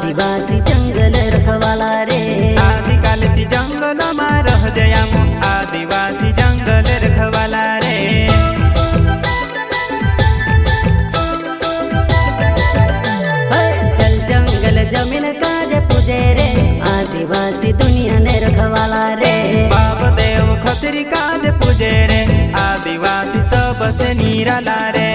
आदिवासी जंगल रखवाला रे। आदिकाल से जंगल में रह जयामो आदिवासी जंगल रखवाला रे। चल जंगल जमीन काज पूजे रे आदिवासी दुनिया ने रखवाला रे। बाप देव खतरी काज पूजे रे आदिवासी सबसे निराला रे।